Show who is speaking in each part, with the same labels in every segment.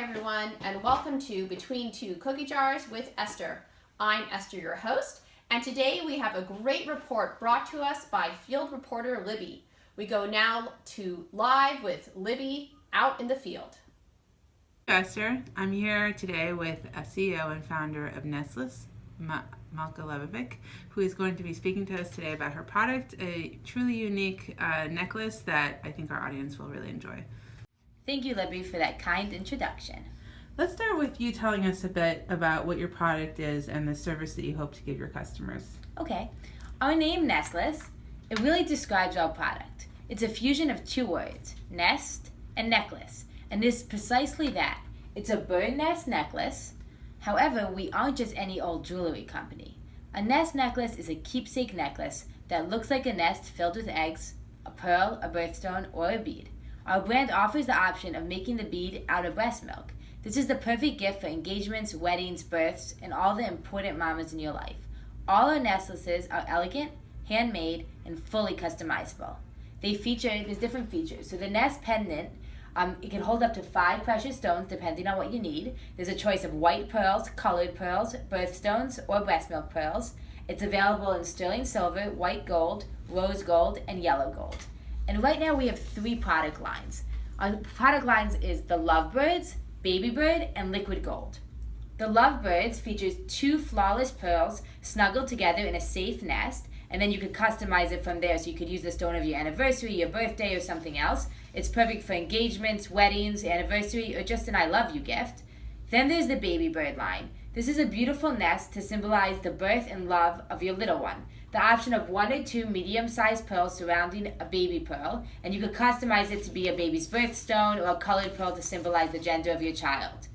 Speaker 1: everyone, and welcome to Between Two Cookie Jars with Esther. I'm Esther, your host, and today we have a great report brought to us by field reporter Libby. We go now to live with Libby out in the field.
Speaker 2: Esther, I'm here today with a CEO and founder of Nestlace, Malka Levovic, who is going to be speaking to us today about her product, a truly unique necklace that I think our audience will really enjoy.
Speaker 3: Thank you, Libby, for that kind introduction.
Speaker 2: Let's start with you telling us a bit about what your product is and the service that you hope to give your customers.
Speaker 3: Okay. Our name, Nestlace, it really describes our product. It's a fusion of two words, nest and necklace, and it's precisely that. It's a bird nest necklace. However, we aren't just any old jewelry company. A nest necklace is a keepsake necklace that looks like a nest filled with eggs, a pearl, a birthstone, or a bead. Our brand offers the option of making the bead out of breast milk. This is the perfect gift for engagements, weddings, births, and all the important mamas in your life. All our necklaces are elegant, handmade, and fully customizable. There's different features. So the nest pendant, it can hold up to 5 precious stones depending on what you need. There's a choice of white pearls, colored pearls, birthstones, or breast milk pearls. It's available in sterling silver, white gold, rose gold, and yellow gold. And right now we have 3 product lines. Our product lines is the Lovebirds, Baby Bird, and Liquid Gold. The Lovebirds features 2 flawless pearls snuggled together in a safe nest, and then you could customize it from there, so you could use the stone of your anniversary, your birthday, or something else. It's perfect for engagements, weddings, anniversary, or just an I love you gift. Then there's the Baby Bird line. This is a beautiful nest to symbolize the birth and love of your little one. The option of 1 or 2 medium-sized pearls surrounding a baby pearl, and you could customize it to be a baby's birthstone or a colored pearl to symbolize the gender of your child.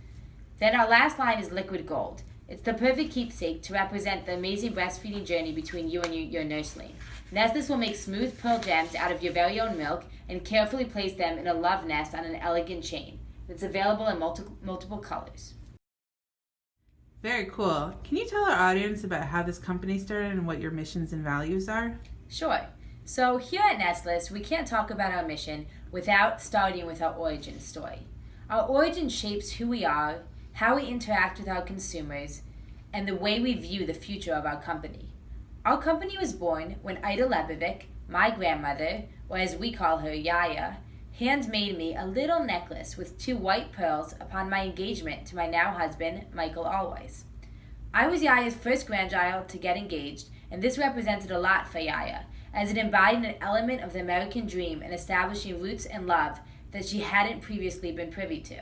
Speaker 3: Then our last line is Liquid Gold. It's the perfect keepsake to represent the amazing breastfeeding journey between you and your nursling. Nestlace will make smooth pearl gems out of your very own milk and carefully place them in a love nest on an elegant chain. It's available in multiple colors.
Speaker 2: Very cool. Can you tell our audience about how this company started and what your missions and values are?
Speaker 3: Sure. So here at Nestlace, we can't talk about our mission without starting with our origin story. Our origin shapes who we are, how we interact with our consumers, and the way we view the future of our company. Our company was born when Ida Levovic, my grandmother, or as we call her, Yaya, handmade me a little necklace with 2 white pearls upon my engagement to my now husband, Michael Always. I was Yaya's first grandchild to get engaged, and this represented a lot for Yaya, as it embodied an element of the American dream in establishing roots and love that she hadn't previously been privy to.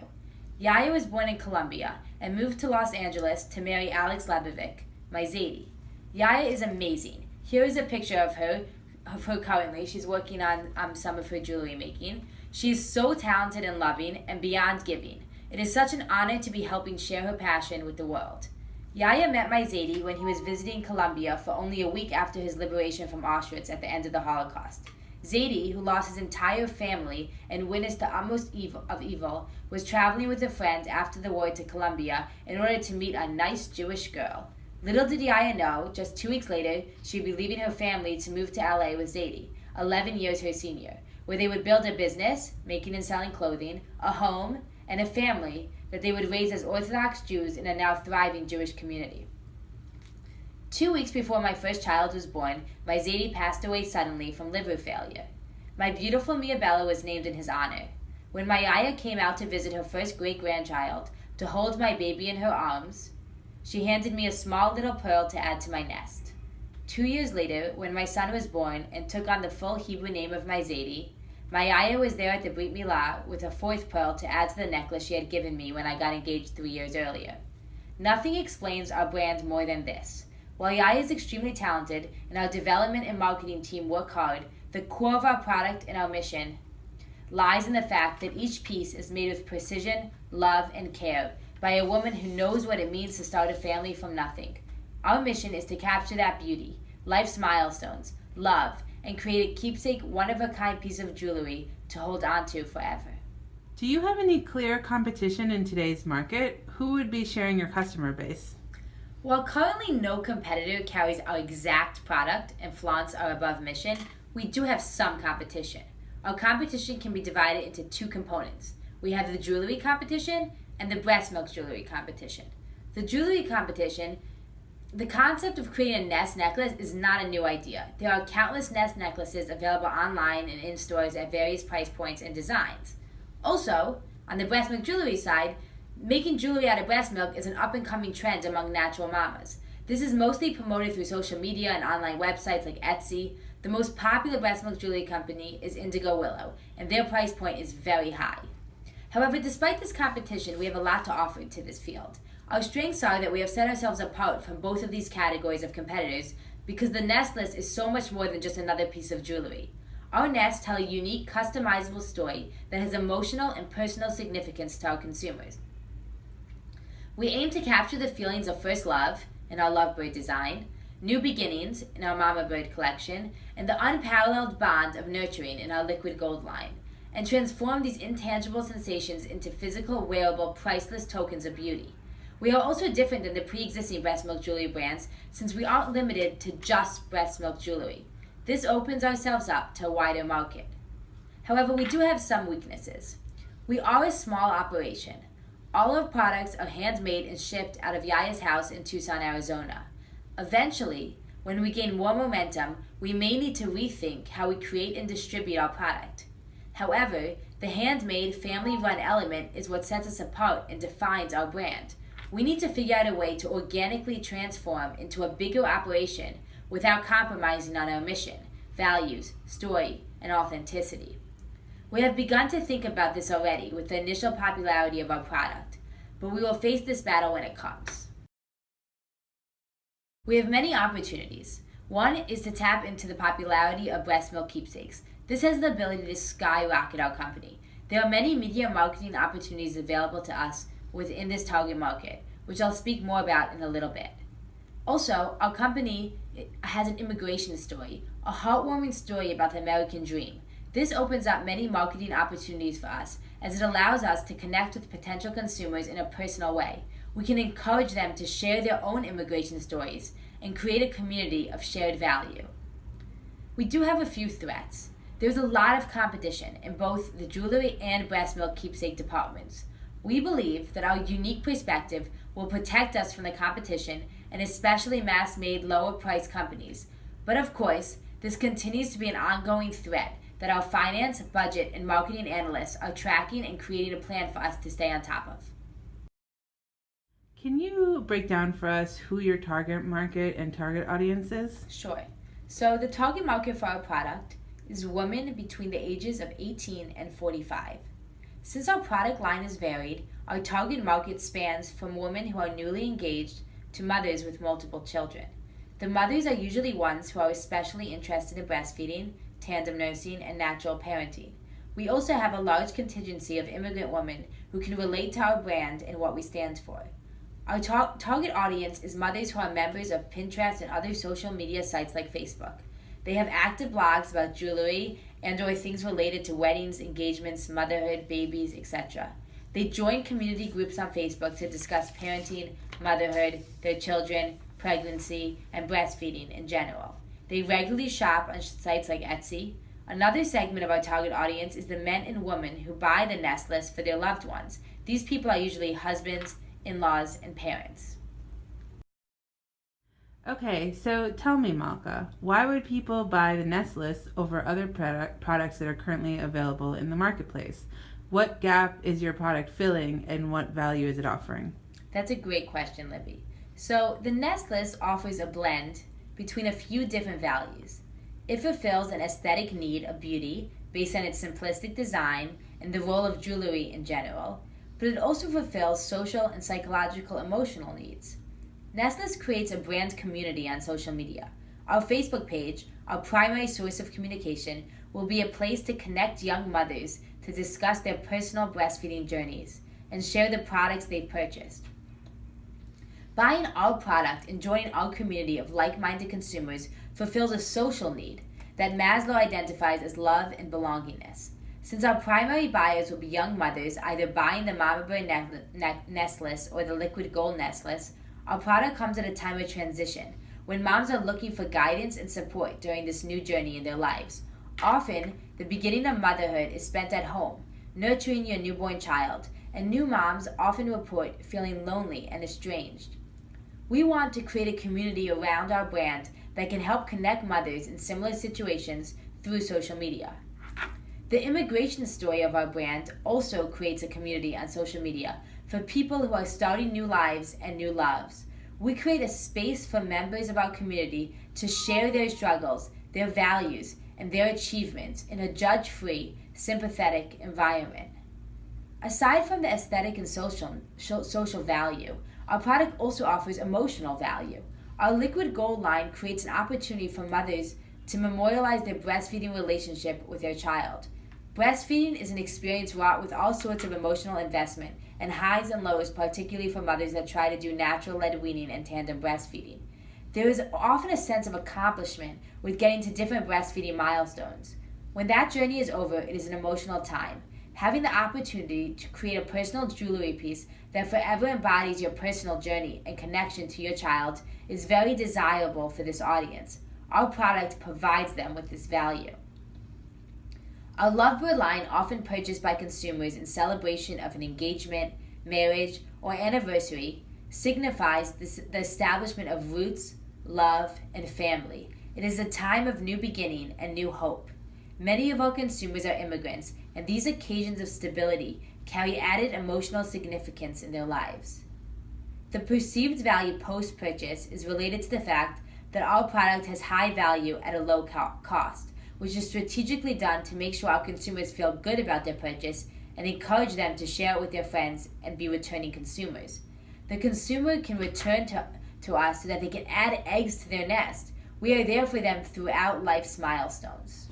Speaker 3: Yaya was born in Colombia and moved to Los Angeles to marry Alex Levovic, my Zadie. Yaya is amazing. Here is a picture of her currently. She's working on some of her jewelry making. She is so talented and loving and beyond giving. It is such an honor to be helping share her passion with the world. Yaya met my Zadie when he was visiting Colombia for only a week after his liberation from Auschwitz at the end of the Holocaust. Zadie, who lost his entire family and witnessed the utmost evil, was traveling with a friend after the war to Colombia in order to meet a nice Jewish girl. Little did Yaya know, just 2 weeks later, she'd be leaving her family to move to LA with Zadie, 11 years her senior, where they would build a business, making and selling clothing, a home, and a family that they would raise as Orthodox Jews in a now thriving Jewish community. 2 weeks before my first child was born, my Zadie passed away suddenly from liver failure. My beautiful Mia Bella was named in his honor. When my Yaya came out to visit her first great-grandchild, to hold my baby in her arms, she handed me a small little pearl to add to my nest. 2 years later, when my son was born and took on the full Hebrew name of my Zadie, my Yaya was there at the Brit Milah with a 4th pearl to add to the necklace she had given me when I got engaged 3 years earlier. Nothing explains our brand more than this. While Yaya is extremely talented and our development and marketing team work hard, the core of our product and our mission lies in the fact that each piece is made with precision, love, and care by a woman who knows what it means to start a family from nothing. Our mission is to capture that beauty, life's milestones, love, and create a keepsake, one-of-a-kind piece of jewelry to hold on to forever.
Speaker 2: Do you have any clear competition in today's market? Who would be sharing your customer base?
Speaker 3: While currently no competitor carries our exact product and flaunts our above mission, we do have some competition. Our competition can be divided into 2 components. We have the jewelry competition and the breast milk jewelry competition. The jewelry competition, the concept of creating a Nest necklace is not a new idea. There are countless Nest necklaces available online and in stores at various price points and designs. Also, on the breast milk jewelry side, making jewelry out of breast milk is an up-and-coming trend among natural mamas. This is mostly promoted through social media and online websites like Etsy. The most popular breast milk jewelry company is Indigo Willow, and their price point is very high. However, despite this competition, we have a lot to offer to this field. Our strengths are that we have set ourselves apart from both of these categories of competitors because the Nestlace is so much more than just another piece of jewelry. Our nests tell a unique, customizable story that has emotional and personal significance to our consumers. We aim to capture the feelings of first love in our Lovebird design, new beginnings in our Mama Bird collection, and the unparalleled bond of nurturing in our Liquid Gold line, and transform these intangible sensations into physical, wearable, priceless tokens of beauty. We are also different than the pre-existing breast milk jewelry brands since we aren't limited to just breast milk jewelry. This opens ourselves up to a wider market. However, we do have some weaknesses. We are a small operation. All our products are handmade and shipped out of Yaya's house in Tucson, Arizona. Eventually, when we gain more momentum, we may need to rethink how we create and distribute our product. However, the handmade, family-run element is what sets us apart and defines our brand. We need to figure out a way to organically transform into a bigger operation without compromising on our mission, values, story, and authenticity. We have begun to think about this already with the initial popularity of our product, but we will face this battle when it comes. We have many opportunities. One is to tap into the popularity of breast milk keepsakes. This has the ability to skyrocket our company. There are many media marketing opportunities available to us within this target market, which I'll speak more about in a little bit. Also, our company has an immigration story, a heartwarming story about the American dream. This opens up many marketing opportunities for us as it allows us to connect with potential consumers in a personal way. We can encourage them to share their own immigration stories and create a community of shared value. We do have a few threats. There's a lot of competition in both the jewelry and breast milk keepsake departments. We believe that our unique perspective will protect us from the competition and especially mass-made lower-priced companies. But of course, this continues to be an ongoing threat that our finance, budget, and marketing analysts are tracking and creating a plan for us to stay on top of.
Speaker 2: Can you break down for us who your target market and target audience is?
Speaker 3: Sure. So the target market for our product is women between the ages of 18 and 45. Since our product line is varied, our target market spans from women who are newly engaged to mothers with multiple children. The mothers are usually ones who are especially interested in breastfeeding, tandem nursing, and natural parenting. We also have a large contingency of immigrant women who can relate to our brand and what we stand for. Our target audience is mothers who are members of Pinterest and other social media sites like Facebook. They have active blogs about jewelry and/or things related to weddings, engagements, motherhood, babies, etc. They join community groups on Facebook to discuss parenting, motherhood, their children, pregnancy, and breastfeeding in general. They regularly shop on sites like Etsy. Another segment of our target audience is the men and women who buy the Nestlace for their loved ones. These people are usually husbands, in-laws, and parents.
Speaker 2: Okay, so tell me, Malka, why would people buy the Nestlace over other products that are currently available in the marketplace? What gap is your product filling, and what value is it offering?
Speaker 3: That's a great question, Libby. So the Nestlace offers a blend between a few different values. It fulfills an aesthetic need of beauty based on its simplistic design and the role of jewelry in general, but it also fulfills social and psychological emotional needs. Nestlace creates a brand community on social media. Our Facebook page, our primary source of communication, will be a place to connect young mothers to discuss their personal breastfeeding journeys and share the products they've purchased. Buying our product and joining our community of like-minded consumers fulfills a social need that Maslow identifies as love and belongingness. Since our primary buyers will be young mothers either buying the Mama Bird Nestlace or the Liquid Gold Nestlace, our product comes at a time of transition when moms are looking for guidance and support during this new journey in their lives. Often, the beginning of motherhood is spent at home, nurturing your newborn child, and new moms often report feeling lonely and estranged. We want to create a community around our brand that can help connect mothers in similar situations through social media. The immigration story of our brand also creates a community on social media for people who are starting new lives and new loves. We create a space for members of our community to share their struggles, their values, and their achievements in a judge-free, sympathetic environment. Aside from the aesthetic and social value, our product also offers emotional value. Our liquid gold line creates an opportunity for mothers to memorialize their breastfeeding relationship with their child. Breastfeeding is an experience wrought with all sorts of emotional investment and highs and lows, particularly for mothers that try to do natural-led weaning and tandem breastfeeding. There is often a sense of accomplishment with getting to different breastfeeding milestones. When that journey is over, it is an emotional time. Having the opportunity to create a personal jewelry piece that forever embodies your personal journey and connection to your child is very desirable for this audience. Our product provides them with this value. Our Lovebird line, often purchased by consumers in celebration of an engagement, marriage, or anniversary, signifies the establishment of roots, love, and family. It is a time of new beginning and new hope. Many of our consumers are immigrants, and these occasions of stability carry added emotional significance in their lives. The perceived value post-purchase is related to the fact that our product has high value at a low cost, which is strategically done to make sure our consumers feel good about their purchase and encourage them to share it with their friends and be returning consumers. The consumer can return to us so that they can add eggs to their nest. We are there for them throughout life's milestones.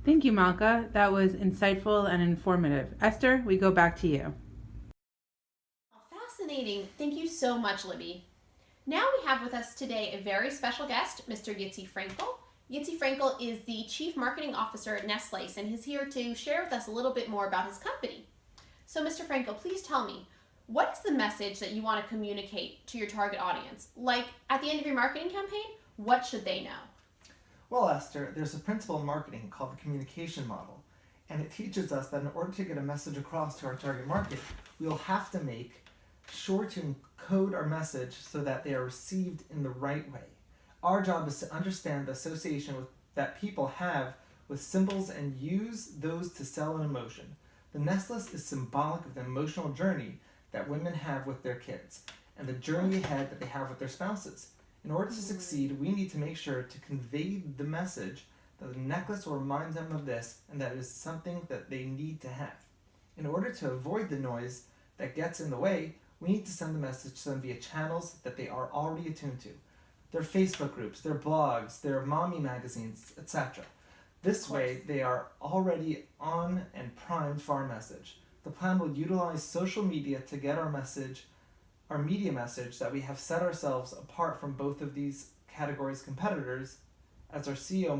Speaker 2: Thank you, Malka. That was insightful and informative. Esther, we go back to you.
Speaker 1: Fascinating. Thank you so much, Libby. Now we have with us today a very special guest, Mr. Jitzi Frankel. Jitzi Frankel is the Chief Marketing Officer at Nestlace, and he's here to share with us a little bit more about his company. So, Mr. Frankel, please tell me, what is the message that you want to communicate to your target audience? Like, at the end of your marketing campaign, what should they know?
Speaker 4: Well, Esther, there's a principle in marketing called the communication model, and it teaches us that in order to get a message across to our target market, we'll have to make sure to encode our message so that they are received in the right way. Our job is to understand the association that people have with symbols and use those to sell an emotion. The Nestlace is symbolic of the emotional journey that women have with their kids and the journey ahead that they have with their spouses. In order to succeed, we need to make sure to convey the message that the necklace will remind them of this and that it is something that they need to have. In order to avoid the noise that gets in the way, we need to send the message to them via channels that they are already attuned to. Their Facebook groups, their blogs, their mommy magazines, etc. This way, they are already on and primed for our message. The plan will utilize social media to get our message, our media message, that we have set ourselves apart from both of these categories' competitors. As our CEO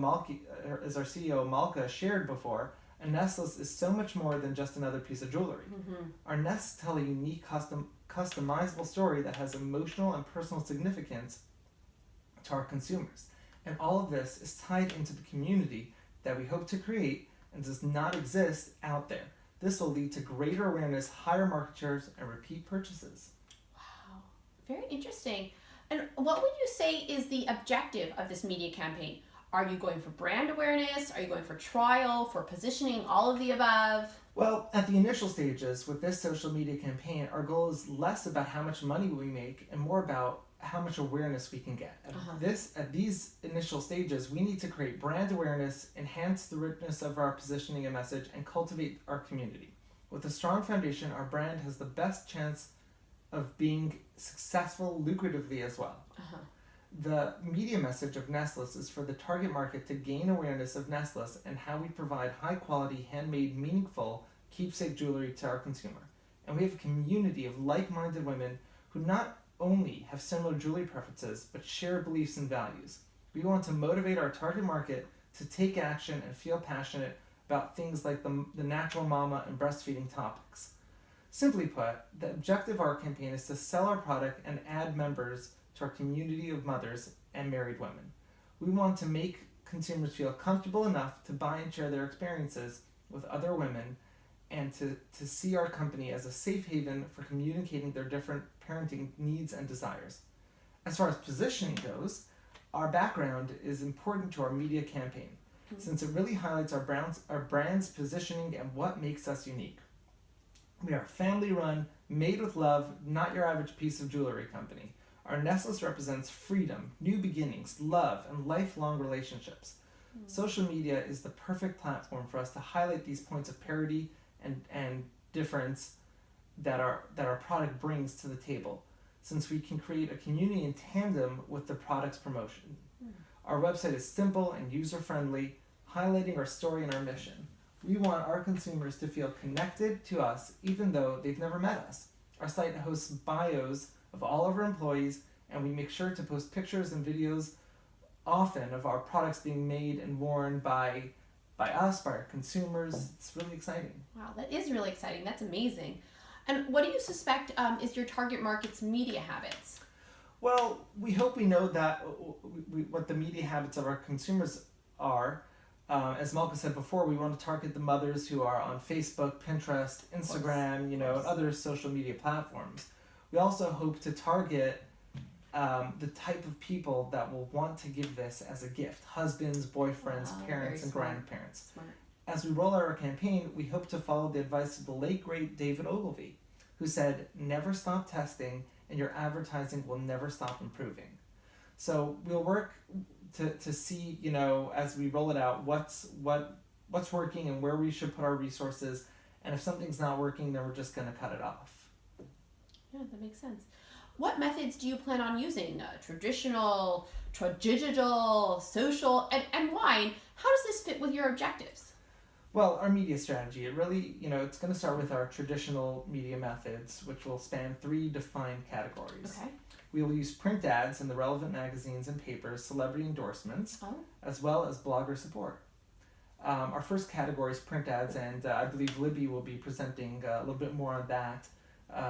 Speaker 4: Malka shared before, a Nestlace is so much more than just another piece of jewelry. Our nests tell a unique, customizable story that has emotional and personal significance to our consumers. And all of this is tied into the community that we hope to create and does not exist out there. This will lead to greater awareness, higher market shares, and repeat purchases.
Speaker 1: Wow, very interesting. And what would you say is the objective of this media campaign? Are you going for brand awareness? Are you going for trial, for positioning, all of the above?
Speaker 4: Well, at the initial stages with this social media campaign, our goal is less about how much money we make and more about how much awareness we can get. At these initial stages, we need to create brand awareness, enhance the richness of our positioning and message, and cultivate our community. With a strong foundation, our brand has the best chance of being successful lucratively as well. The media message of Nestlace is for the target market to gain awareness of Nestlace and how we provide high quality, handmade, meaningful keepsake jewelry to our consumer. And we have a community of like-minded women who not only have similar jewelry preferences, but share beliefs and values. We want to motivate our target market to take action and feel passionate about things like the natural mama and breastfeeding topics. Simply put, the objective of our campaign is to sell our product and add members to our community of mothers and married women. We want to make consumers feel comfortable enough to buy and share their experiences with other women and to see our company as a safe haven for communicating their different parenting needs and desires. As far as positioning goes, our background is important to our media campaign, since it really highlights our brand's positioning and what makes us unique. We are family run, made with love, not your average piece of jewelry company. Our Nestlace represents freedom, new beginnings, love, and lifelong relationships. Social media is the perfect platform for us to highlight these points of parity and difference that our product brings to the table, since we can create a community in tandem with the product's promotion. Our website is simple and user-friendly, highlighting our story and our mission. We want our consumers to feel connected to us even though they've never met us. Our site hosts bios of all of our employees, and we make sure to post pictures and videos often of our products being made and worn by us, by our consumers. It's really exciting.
Speaker 1: Wow, that is really exciting. That's amazing. And what do you suspect is your target market's media habits?
Speaker 4: Well, we hope we know that what the media habits of our consumers are. As Malka said before, we want to target the mothers who are on Facebook, Pinterest, Instagram, and other social media platforms. We also hope to target the type of people that will want to give this as a gift: husbands, boyfriends, parents, and grandparents.
Speaker 1: Smart.
Speaker 4: As we roll out our campaign, we hope to follow the advice of the late great David Ogilvy, who said, "Never stop testing, and your advertising will never stop improving." So we'll work to see, as we roll it out, what's working and where we should put our resources, and if something's not working, then we're just going to cut it off.
Speaker 1: Yeah, that makes sense. What methods do you plan on using? Traditional, digital, social, and why? And how does this fit with your objectives?
Speaker 4: Well, our media strategy, it really, it's going to start with our traditional media methods, which will span 3 defined categories.
Speaker 1: Okay.
Speaker 4: We will use print ads in the relevant magazines and papers, celebrity endorsements, as well as blogger support. Our first category is print ads, and I believe Libby will be presenting a little bit more on that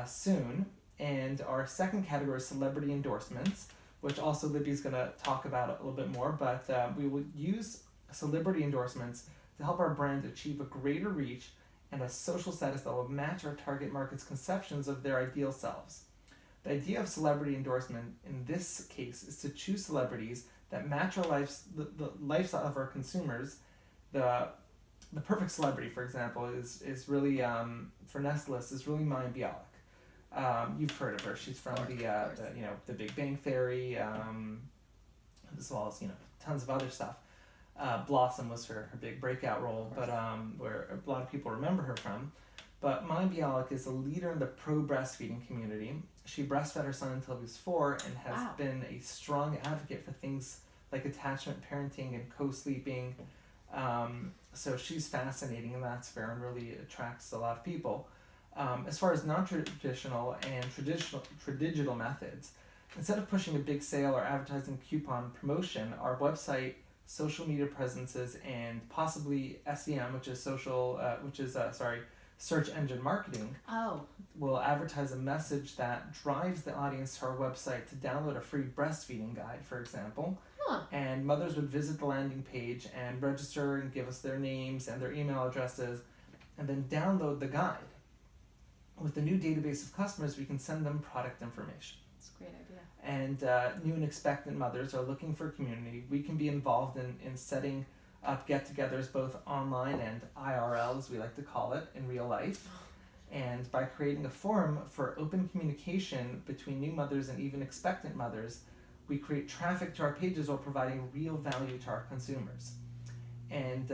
Speaker 4: soon. And our second category is celebrity endorsements, which also Libby's going to talk about a little bit more, but we will use celebrity endorsements to help our brand achieve a greater reach and a social status that will match our target market's conceptions of their ideal selves. The idea of celebrity endorsement in this case is to choose celebrities that match our the lifestyle of our consumers. The perfect celebrity, for example, is really for Nestlace is really Maya Bialik. You've heard of her. She's from the Big Bang Theory, as well as tons of other stuff. Blossom was her big breakout role, but where a lot of people remember her from. But Maya Bialik is a leader in the pro-breastfeeding community. She breastfed her son until he was 4 and has been a strong advocate for things like attachment parenting and co-sleeping. So she's fascinating in that sphere and really attracts a lot of people. As far as non-traditional and tradigital methods, instead of pushing a big sale or advertising coupon promotion, our website, social media presences, and possibly SEM, which is search engine marketing, will advertise a message that drives the audience to our website to download a free breastfeeding guide, for example. And mothers would visit the landing page and register and give us their names and their email addresses, and then download the guide. With the new database of customers, we can send them product information.
Speaker 1: That's a great idea.
Speaker 4: And new and expectant mothers are looking for a community. We can be involved in setting up get-togethers both online and IRL, as we like to call it, in real life. And by creating a forum for open communication between new mothers and even expectant mothers, we create traffic to our pages while providing real value to our consumers. And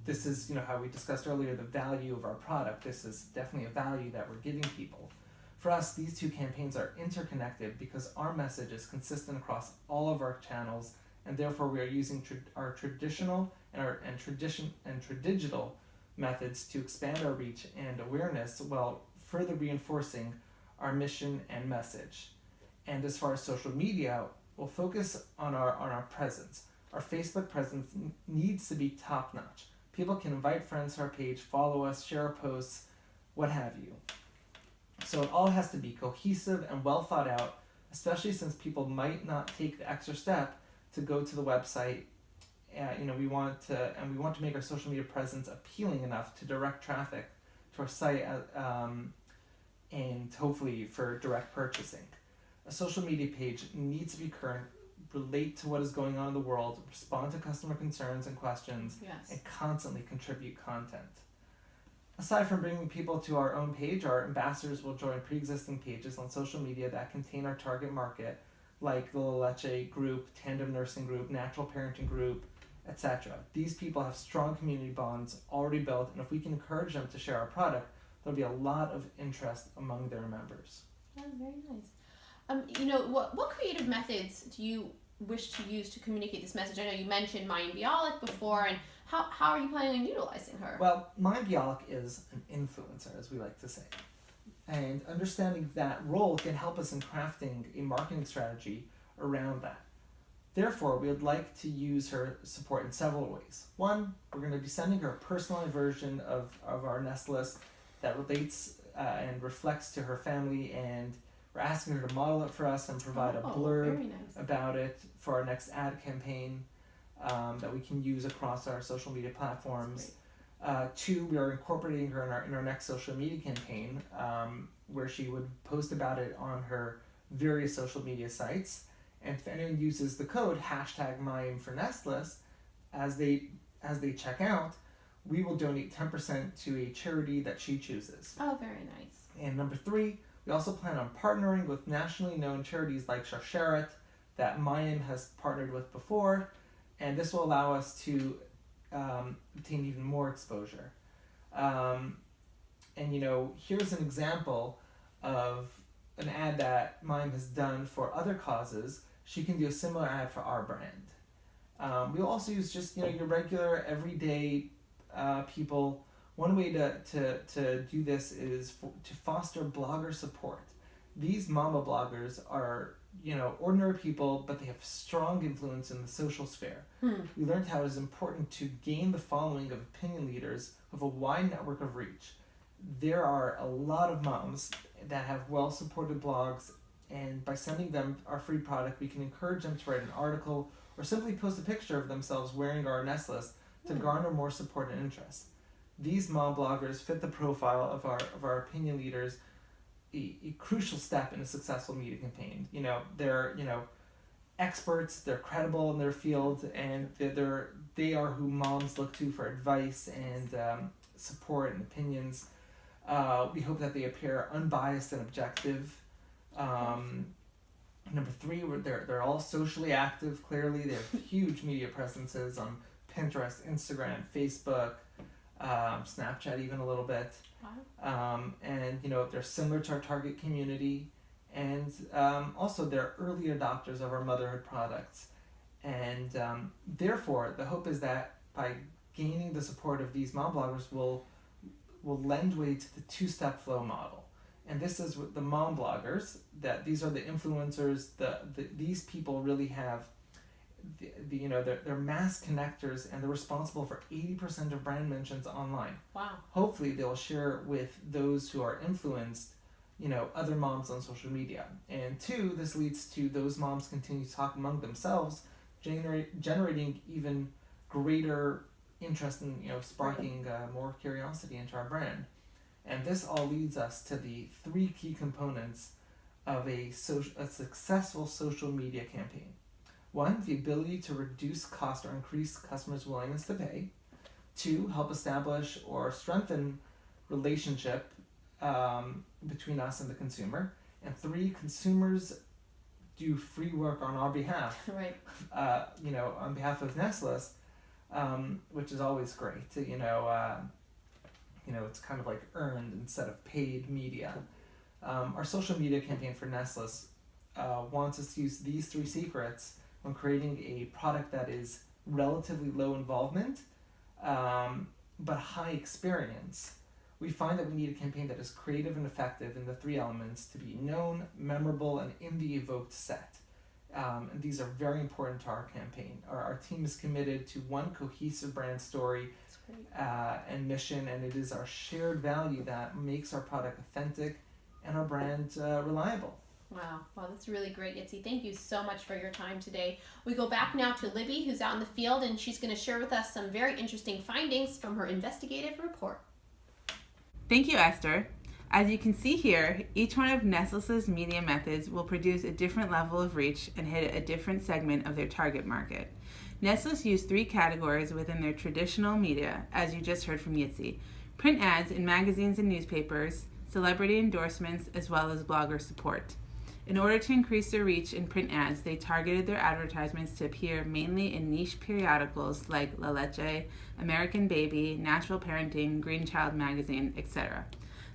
Speaker 4: this is how we discussed earlier, the value of our product. This is definitely a value that we're giving people. For us, these 2 campaigns are interconnected because our message is consistent across all of our channels, and therefore we are using our traditional and tradigital methods to expand our reach and awareness while further reinforcing our mission and message. And as far as social media, we'll focus on our presence. Our Facebook presence needs to be top-notch. People can invite friends to our page, follow us, share our posts, what have you. So it all has to be cohesive and well thought out, especially since people might not take the extra step to go to the website we want to make our social media presence appealing enough to direct traffic to our site, and hopefully for direct purchasing. A social media page needs to be current, relate to what is going on in the world, respond to customer concerns and questions,
Speaker 1: Yes.
Speaker 4: and constantly contribute content. Aside from bringing people to our own page, our ambassadors will join pre-existing pages on social media that contain our target market, like the La Leche group, Tandem Nursing group, Natural Parenting group, etc. These people have strong community bonds already built, and if we can encourage them to share our product, there'll be a lot of interest among their members.
Speaker 1: Oh, very nice. What creative methods do you wish to use to communicate this message? I know you mentioned Mayim Bialik before, and how are you planning on utilizing her?
Speaker 4: Well, Mayim Bialik is an influencer, as we like to say. And understanding that role can help us in crafting a marketing strategy around that. Therefore, we would like to use her support in several ways. One, we're going to be sending her a personalized version of our Nestlace that relates and reflects to her family, and we're asking her to model it for us and provide a blurb
Speaker 1: very nice.
Speaker 4: about it for our next ad campaign that we can use across our social media platforms. Two, we are incorporating her in our next social media campaign, where she would post about it on her various social media sites. And if anyone uses the code #Mayim for Nestlace as they check out, we will donate 10% to a charity that she chooses.
Speaker 1: Oh, very nice.
Speaker 4: And number three, we also plan on partnering with nationally known charities like Sharsheret that Mayim has partnered with before, and this will allow us to obtain even more exposure. Here's an example of an ad that Mayim has done for other causes. She can do a similar ad for our brand. We'll also use just your regular everyday people. One way to do this is to foster blogger support. These mama bloggers are ordinary people, but they have strong influence in the social sphere. We learned how it is important to gain the following of opinion leaders with a wide network of reach. There are a lot of moms that have well-supported blogs, and by sending them our free product, we can encourage them to write an article or simply post a picture of themselves wearing our Nestlace to garner more support and interest. These mom bloggers fit the profile of our opinion leaders, a crucial step in a successful media campaign. They're experts, they're credible in their field, and they are who moms look to for advice and support and opinions. We hope that they appear unbiased and objective. Number three, they're all socially active. Clearly, they have huge media presences on Pinterest, Instagram, Facebook, Snapchat, even a little bit.
Speaker 1: Wow.
Speaker 4: And they're similar to our target community, and also they're early adopters of our motherhood products. And therefore, the hope is that by gaining the support of these mom bloggers, will lend way to the two-step flow model. And this is with the mom bloggers, that these are the influencers. These people really have they're mass connectors, and they're responsible for 80% of brand mentions online.
Speaker 1: Wow.
Speaker 4: Hopefully they'll share with those who are influenced, other moms on social media. And two, this leads to those moms continue to talk among themselves, generating even greater interest in, sparking more curiosity into our brand. And this all leads us to the three key components of a successful social media campaign. One, the ability to reduce cost or increase customers' willingness to pay. Two, help establish or strengthen relationship between us and the consumer. And three, consumers do free work on our behalf.
Speaker 1: Right.
Speaker 4: On behalf of Nestlace, which is always great. It's kind of like earned instead of paid media. Our social media campaign for Nestlace wants us to use these three secrets when creating a product that is relatively low involvement, but high experience. We find that we need a campaign that is creative and effective in the three elements to be known, memorable, and in the evoked set. And these are very important to our campaign. Our team is committed to one cohesive brand story and mission, and it is our shared value that makes our product authentic and our brand reliable.
Speaker 1: Wow, that's really great, Yitzi. Thank you so much for your time today. We go back now to Libby, who's out in the field, and she's going to share with us some very interesting findings from her investigative report.
Speaker 2: Thank you, Esther. As you can see here, each one of Nestlace's media methods will produce a different level of reach and hit a different segment of their target market. Nestlace used 3 categories within their traditional media, as you just heard from Yitzi: print ads in magazines and newspapers, celebrity endorsements, as well as blogger support. In order to increase their reach in print ads, they targeted their advertisements to appear mainly in niche periodicals like La Leche, American Baby, Natural Parenting, Green Child Magazine, etc.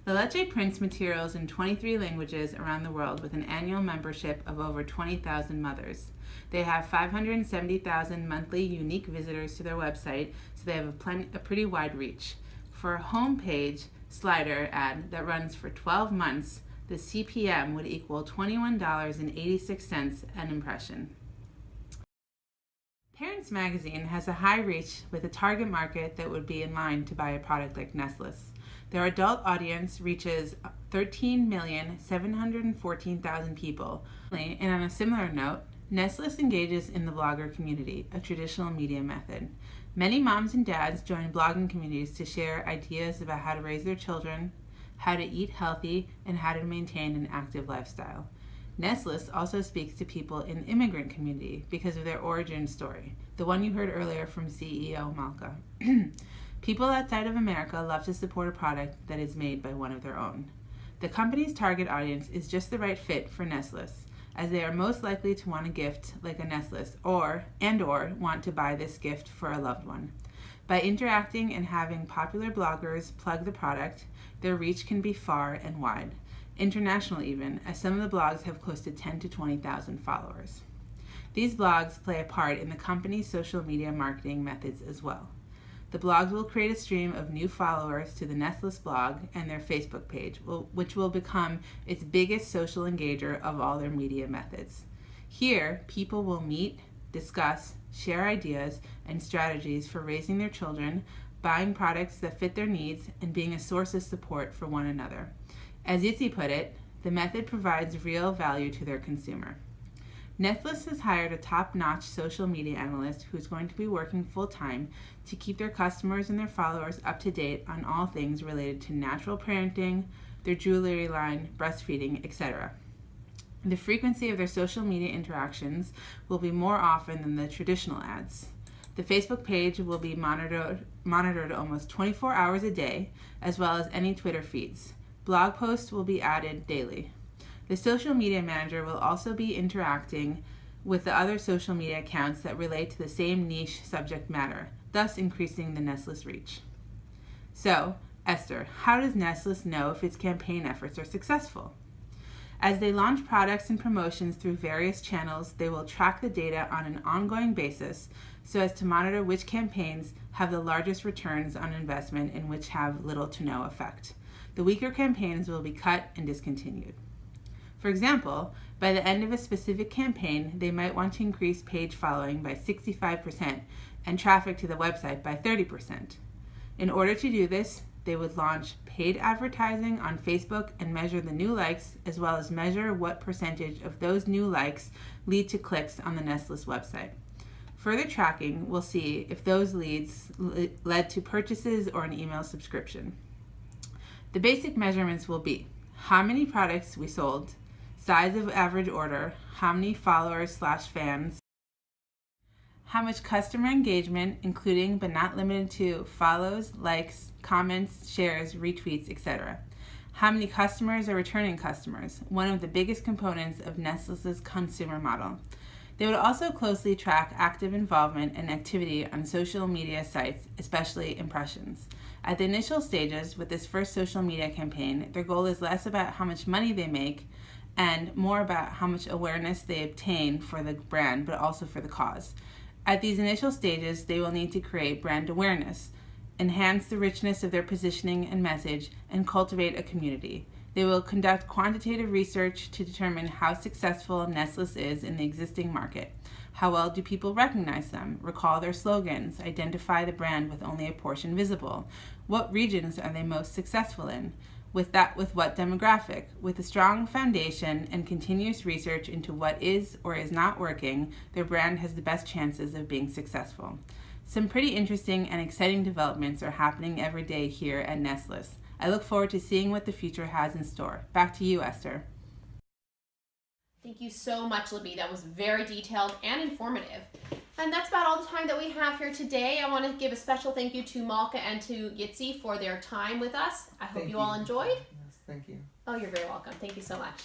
Speaker 2: La Leche prints materials in 23 languages around the world with an annual membership of over 20,000 mothers. They have 570,000 monthly unique visitors to their website, so they have a pretty wide reach. For a homepage slider ad that runs for 12 months, the CPM would equal $21.86 an impression. Parents Magazine has a high reach with a target market that would be in line to buy a product like Nestlace. Their adult audience reaches 13,714,000 people. And on a similar note, Nestlace engages in the blogger community, a traditional media method. Many moms and dads join blogging communities to share ideas about how to raise their children, how to eat healthy, and how to maintain an active lifestyle. Nestlace also speaks to people in the immigrant community because of their origin story, the one you heard earlier from CEO Malka. People outside of America love to support a product that is made by one of their own. The company's target audience is just the right fit for Nestlace, as they are most likely to want a gift like a Nestlace or want to buy this gift for a loved one. By interacting and having popular bloggers plug the product, their reach can be far and wide, international even, as some of the blogs have close to 10 to 20,000 followers. These blogs play a part in the company's social media marketing methods as well. The blogs will create a stream of new followers to the Nestlace blog and their Facebook page, which will become its biggest social engager of all their media methods. Here, people will meet, discuss, share ideas and strategies for raising their children, buying products that fit their needs, and being a source of support for one another. As Yitzi put it, the method provides real value to their consumer. Nestlace has hired a top-notch social media analyst who's going to be working full-time to keep their customers and their followers up to date on all things related to natural parenting, their jewelry line, breastfeeding, etc. The frequency of their social media interactions will be more often than the traditional ads. The Facebook page will be monitored almost 24 hours a day, as well as any Twitter feeds. Blog posts will be added daily. The social media manager will also be interacting with the other social media accounts that relate to the same niche subject matter, thus increasing the Nestlace reach. So, Esther, how does Nestlace know if its campaign efforts are successful? As they launch products and promotions through various channels, they will track the data on an ongoing basis so as to monitor which campaigns have the largest returns on investment and which have little to no effect. The weaker campaigns will be cut and discontinued. For example, by the end of a specific campaign, they might want to increase page following by 65% and traffic to the website by 30%. In order to do this, they would launch paid advertising on Facebook and measure the new likes, as well as measure what percentage of those new likes lead to clicks on the Nestlace website. Further tracking will see if those leads led to purchases or an email subscription. The basic measurements will be how many products we sold, size of average order, how many followers/fans, how much customer engagement, including but not limited to follows, likes, comments, shares, retweets, etc. How many customers are returning customers, one of the biggest components of Nestlace's consumer model. They would also closely track active involvement and activity on social media sites, especially impressions. At the initial stages with this first social media campaign, their goal is less about how much money they make and more about how much awareness they obtain for the brand, but also for the cause. At these initial stages, they will need to create brand awareness, enhance the richness of their positioning and message, and cultivate a community. They will conduct quantitative research to determine how successful Nestlace is in the existing market. How well do people recognize them, recall their slogans, identify the brand with only a portion visible? What regions are they most successful in? With what demographic? With a strong foundation and continuous research into what is or is not working, their brand has the best chances of being successful. Some pretty interesting and exciting developments are happening every day here at Nestlace. I look forward to seeing what the future has in store. Back to you, Esther.
Speaker 1: Thank you so much, Libby. That was very detailed and informative. And that's about all the time that we have here today. I want to give a special thank you to Malka and to Yitzi for their time with us. I hope you all enjoyed.
Speaker 4: Yes, thank you.
Speaker 1: Oh, you're very welcome. Thank you so much.